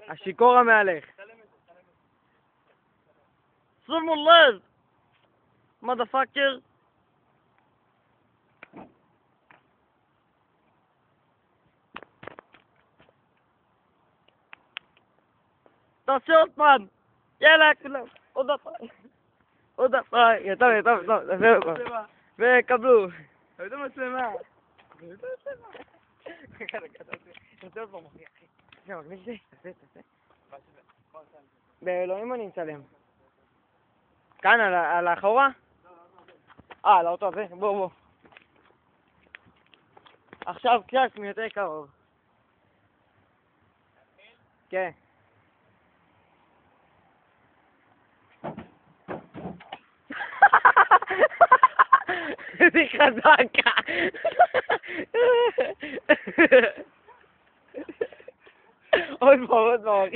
השיכור המהלך. שימו לב! מודפאקר. תעשי עוד פעם! יאללה כולם! עוד פעם! עוד פעם! טוב, וקבלו! תעשי מצלמה! תעשה עוד פעם אחי. זה מגניב זה? תעשה. באלוהים אני מצלם. כאן על האחורה? על האוטו הזה? בוא. עכשיו קצת מיותר קרוב. כן. זה חזקה. עוד פעם.